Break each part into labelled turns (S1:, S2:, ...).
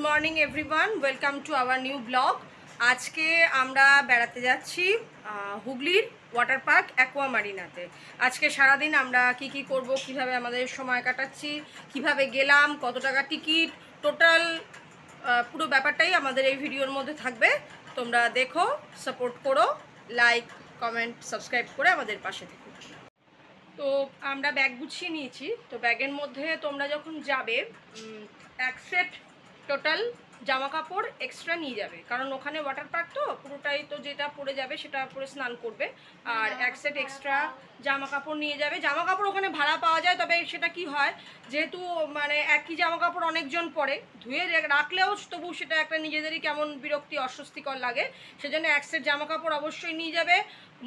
S1: Morning everyone, welcome to our new blog. আজকে আমরা বেড়াতে যাচ্ছি হুগলির ওয়াটার পার্ক অ্যাকোয়া মারিনাতে। আজকে সারাদিন আমরা কি করব, কিভাবে আমাদের সময় কাটাচ্ছি, কিভাবে গেলাম, কত টাকা টিকিট, টোটাল পুরো ব্যাপারটাই আমাদের এই ভিডিওর মধ্যে থাকবে। তোমরা দেখো, সাপোর্ট করো, লাইক, কমেন্ট, সাবস্ক্রাইব করে আমাদের পাশে থেকো। তো আমরা ব্যাগ গুছিয়ে নিয়েছি। তো ব্যাগের মধ্যে তোমরা যখন যাবে এক সেট টোটাল জামা কাপড় এক্সট্রা নিয়ে যাবে, কারণ ওখানে ওয়াটার পার্ক তো পুরোটাই তো যেটা পরে যাবে সেটা পরে স্নান করবে। আর এক সেট এক্সট্রা জামা কাপড় নিয়ে যাবে। জামা কাপড় ওখানে ভাড়া পাওয়া যায়, তবে সেটা কি হয়, যেহেতু মানে একই জামা কাপড় অনেকজন পরে, ধুয়ে রাখলেও তবু সেটা একটা নিজেদেরই কেমন বিরক্তি, অস্বস্তিকর লাগে। সেজন্য এক সেট জামা কাপড় অবশ্যই নিয়ে যাবে।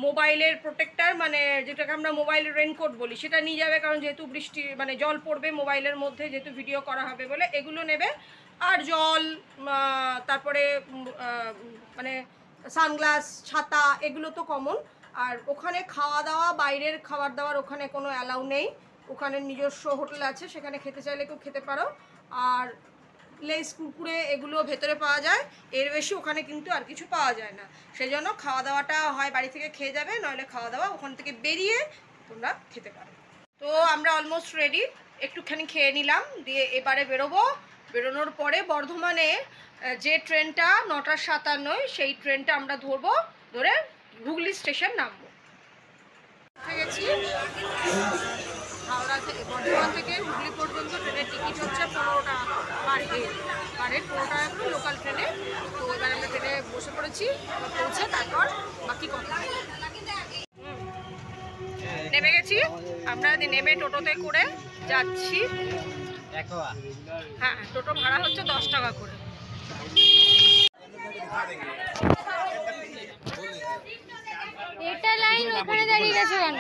S1: মোবাইলের প্রোটেক্টার, মানে যেটাকে আমরা মোবাইলের রেনকোট বলি, সেটা নিয়ে যাবে, কারণ যেহেতু বৃষ্টি মানে জল পড়বে মোবাইলের মধ্যে, যেহেতু ভিডিও করা হবে বলে এগুলো নেবে। আর জল, তারপরে মানে সানগ্লাস, ছাতা, এগুলো তো কমন। আর ওখানে খাওয়া দাওয়া, বাইরের খাবার দাবার ওখানে কোনো অ্যালাউ নেই। ওখানে নিজস্ব হোটেল আছে, সেখানে খেতে চাইলে কেউ খেতে পারো। আর লেস, কুরকুরে এগুলো ভেতরে পাওয়া যায়, এর বেশি ওখানে কিন্তু আর কিছু পাওয়া যায় না। সেই জন্য খাওয়া দাওয়াটা হয় বাড়ি থেকে খেয়ে যাবে, নইলে খাওয়া দাওয়া ওখান থেকে বেরিয়ে তোমরা খেতে পারো। তো আমরা অলমোস্ট রেডি, একটুখানি খেয়ে নিলাম, দিয়ে এবারে বেরোবো। বেরোনোর পরে বর্ধমানে যে ট্রেনটা 9:57, সেই ট্রেনটা আমরা ধরবো, ধরে হুগলি স্টেশন নামবো। গেছি হাওড়া থেকে, বর্ধমান থেকে হুগলি পর্যন্ত ট্রেনের টিকিট হচ্ছে 15 টাকা পার হেড। 15 টাকা করে লোকাল ট্রেনে। তো এবার আমরা ট্রেনে বসে পড়েছি, পৌঁছে তারপর বাকি কথা। নেমে গেছি আমরা, নেমে টোটোতে করে যাচ্ছি। হ্যাঁ, টোটো ভাড়া হচ্ছে 10 টাকা করে।
S2: এটা লাইন ওখানে দাঁড়িয়ে গেছে কেন?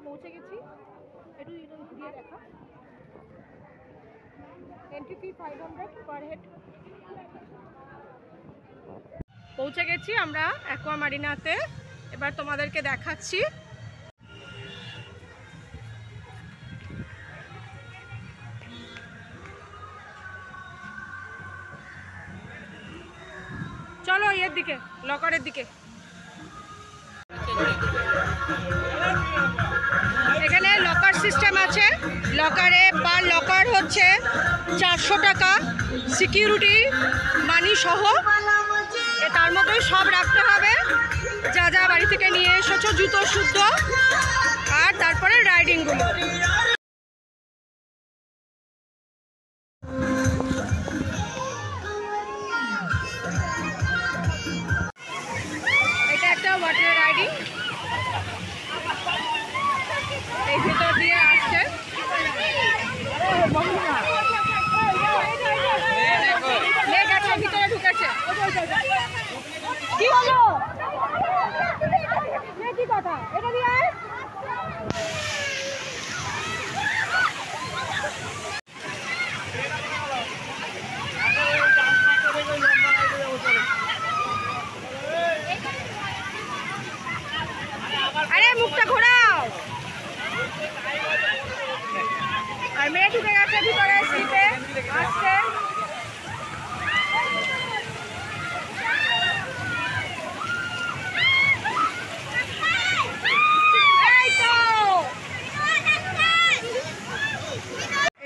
S1: পৌঁছে গেছি, একটু ঘুরিয়ে দেখা। Entry fee 500 per head. পৌঁছে গেছি আমরা অ্যাকোয়া মারিনাতে। এবার তোমাদেরকে দেখাচ্ছি। চলো এর দিকে, লকারের দিকে। এখানে লকার সিস্টেম আছে। লকারে পার লকার হচ্ছে 400 টাকা, সিকিউরিটি মানি সহ। তার মধ্যেই সব রাখতে হবে, যা যা বাড়ি থেকে নিয়ে এসেছো, জুতো শুদ্ধ, আর তারপরে রাইডিংগুলো। এটা একটা ওয়াটার রাইডিং, এই ভিতর দিয়ে আসছে। ভিতরে ঢুকেছে। কি হলো? কি কথা? এটা দিয়ে আরে মুখটা ঘোরাও। আর মেয়ে ঢুকে গেছে ভিতরে, সিটে আসছে।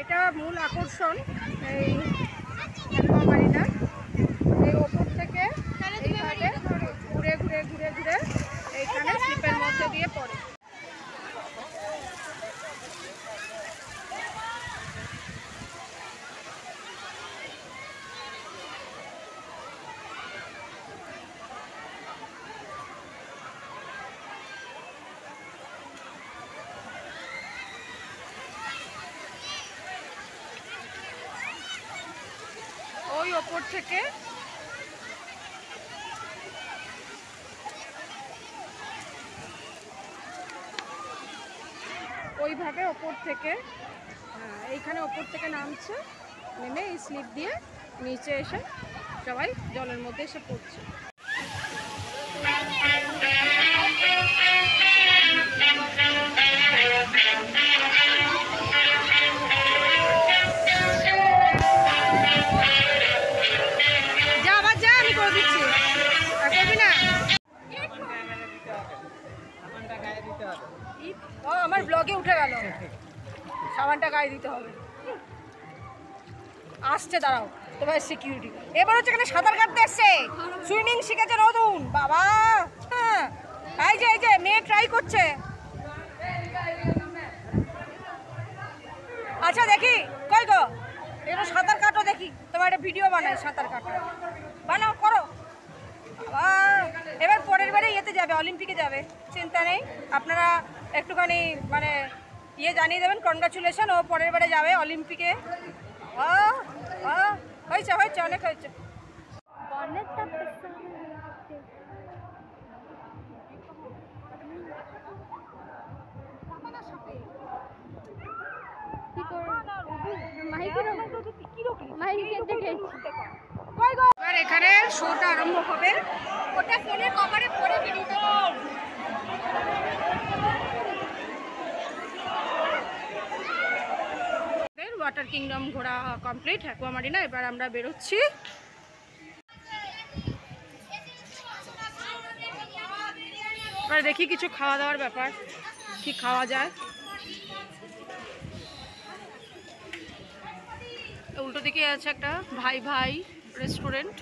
S1: এটা মূল আকর্ষণ এই অ্যাকোয়া মারিনা। এই ওপর থেকে এইভাবে ঘুরে ঘুরে ঘুরে ঘুরে এইখানে স্লিপের মধ্যে দিয়ে পড়ে। ওই ওপর থেকে ওইভাবে ওপর থেকে, এইখানে ওপর থেকে নামছে, নেমে এই স্লিপ দিয়ে নিচে এসে সবাই জলের মধ্যে এসে পড়ছে। যা আবার যা, আমি করে দিচ্ছি। আর করবি না? ও আমার ব্লগে উঠে গেল, সাবানটা গায়ে দিতে হবে। আসছে, দাঁড়াও তোমার সিকিউরিটি। এবার হচ্ছে এখানে সাঁতার কাটতে এসছে, সুইমিং শিখেছে নতুন বাবা। হ্যাঁ এই যে মেয়ে ট্রাই করছে। আচ্ছা দেখি কই গো, একটু সাঁতার কাটো দেখি, তোমার একটা ভিডিও বানাই সাঁতার কাটো, বানাও করো বাবা। এবার পরের বারে ইয়েতে যাবে, অলিম্পিকে যাবে, চিন্তা নেই। আপনারা একটুখানি মানে জানিয়ে দেবেন, কনগ্রাচুলেশন, ও পরের বারে যাবে অলিম্পিকে। হয়েছে হয়েছে, অনেক হয়েছে। এবার এখানে শোটা আরম্ভ হবে। ওটা ফোনের কভারে পরে ভিডিওটা ওয়াটার কিংডম ঘোরা কমপ্লিট, অ্যাকোয়া মারিনা। এবার আমরা বেরোচ্ছি। এবার দেখি কিছু খাওয়া দাওয়ার ব্যাপার, কি খাওয়া যায়। উল্টো দিকে আছে একটা ভাই ভাই রেস্টুরেন্ট।